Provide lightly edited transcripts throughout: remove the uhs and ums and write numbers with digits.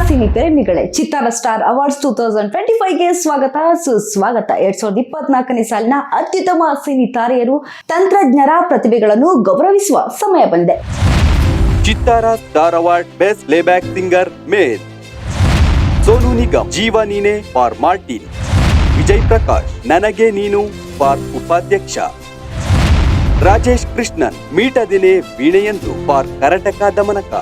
Cine ಪ್ರೇಮಿಗಳೇ, ಚಿತ್ತಾರ star awards 2025ಗೆ ಸ್ವಾಗತ ಸುಸ್ವಾಗತ. 2024ನೇ ಸಾಲಿನ ಅತ್ಯುತ್ತಮ ಸಿನಿ ತಾರೆಯರು, ತಂತ್ರಜ್ಞರ ಪ್ರತಿಭೆಗಳನ್ನು ಗೌರವಿಸುವ ಸಮಯ ಬಂದಿದೆ. Chittara star award best playback singer male. Sonu Nigam ಜೀವ ನೀನೆ ಫಾರ್ ಮಾರ್ಟಿನ್. ವಿಜಯ್ ಪ್ರಕಾಶ್ ನನಗೆ ನೀನು ಫಾರ್ ಉಪಾಧ್ಯಕ್ಷ. ರಾಜೇಶ್ ಕೃಷ್ಣನ್ ಮೀಟದಿನೇ ವೀಣೆಯಂದು ಫಾರ್ ಕರಟಕ ದಮನಕ.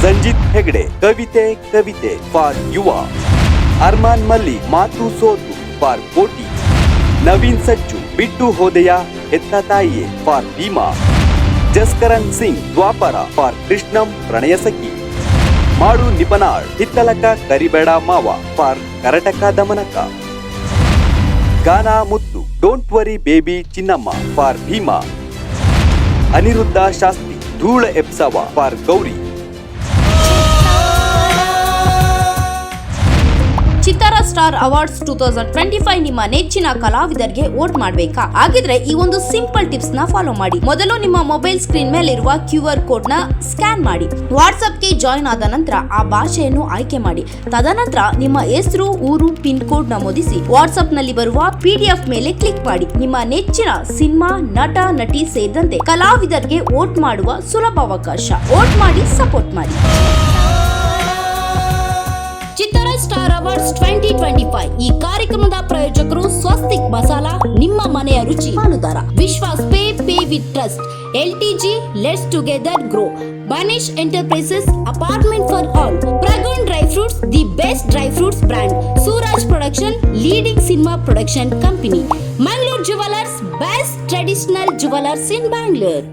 ಸಂಜಿತ್ ಹೆಗ್ಡೆ ಕವಿತೆ ಕವಿತೆ ಫಾರ್ ಯುವ. ಅರ್ಮಾನ್ ಮಲ್ಲಿ ಮಾತು ಸೋತು ಫಾರ್ ಕೋಟಿ. ನವೀನ್ ಸಜ್ಜು ಬಿಟ್ಟು ಹೋದೆಯ ಹೆತ್ತ ತಾಯಿಯೇ ಫಾರ್ ಭೀಮಾ. ಜಸ್ಕರಣ್ ಸಿಂಗ್ ದ್ವಾಪರ ಫಾರ್ ಕೃಷ್ಣಂ ಪ್ರಣಯ ಸಖಿ. ಮಾಡು ನಿಪನಾಳ್ ಹಿತ್ತಲಕ ಕರಿಬೇಡ ಮಾವ ಫಾರ್ ಕರಟಕ ದಮನಕ. ಗಾನಾ ಮುತ್ತು don't worry baby Chinnamma for Bheema. Aniruddha Shastri ಧೂಳ ಎಪ್ಸವ for Gowri. Chittara star awards 2025 ನಿಮ್ಮ ನೆಚ್ಚಿನ ಕಲಾವಿದರಿಗೆ ವೋಟ್ ಮಾಡಬೇಕಾ? ಹಾಗಿದ್ರೆ ಈ ಒಂದು ಸಿಂಪಲ್ ಟಿಪ್ಸ್ ನ ಫಾಲೋ ಮಾಡಿ. ಮೊದಲು ನಿಮ್ಮ ಮೊಬೈಲ್ ಸ್ಕ್ರೀನ್ ಮೇಲೆ ಇರುವ QR ಕೋಡ್ ನ ಸ್ಕ್ಯಾನ್ ಮಾಡಿ. ವಾಟ್ಸ್ಆಪ್ಗೆ ಜಾಯಿನ್ ಆದ ನಂತರ ಆ ಭಾಷೆಯನ್ನು ಆಯ್ಕೆ ಮಾಡಿ. ತದನಂತರ ನಿಮ್ಮ ಹೆಸರು, ಊರು, ಪಿನ್ ಕೋಡ್ ನಮೂದಿಸಿ ವಾಟ್ಸ್ಆಪ್ ನಲ್ಲಿ ಬರುವ PDF ಮೇಲೆ ಕ್ಲಿಕ್ ಮಾಡಿ. ನಿಮ್ಮ ನೆಚ್ಚಿನ ಸಿನಿಮಾ, ನಟ, ನಟಿ ಸೇರಿದಂತೆ ಕಲಾವಿದರಿಗೆ ವೋಟ್ ಮಾಡುವ ಸುಲಭ ಅವಕಾಶ. ವೋಟ್ ಮಾಡಿ, ಸಪೋರ್ಟ್ ಮಾಡಿ. ಚಿತ್ತಾರ ಸ್ಟಾರ್ ಅವಾರ್ಡ್ಸ್ 2025 ಈ ಕಾರ್ಯಕ್ರಮದ ಪ್ರಾಯೋಜಕರು ಸ್ವಸ್ತಿಕ್ ಮಸಾಲಾ, ನಿಮ್ಮ ಮನೆಯ ರುಚಿ ಪಾಲುದಾರ. Vishwas pay with trust, LTG let's together grow, banish enterprises apartment for all, Pragun dry fruits the best dry fruits brand, Suraj production leading cinema production company, Mangaluru jewellers best traditional jewellers in Bangalore.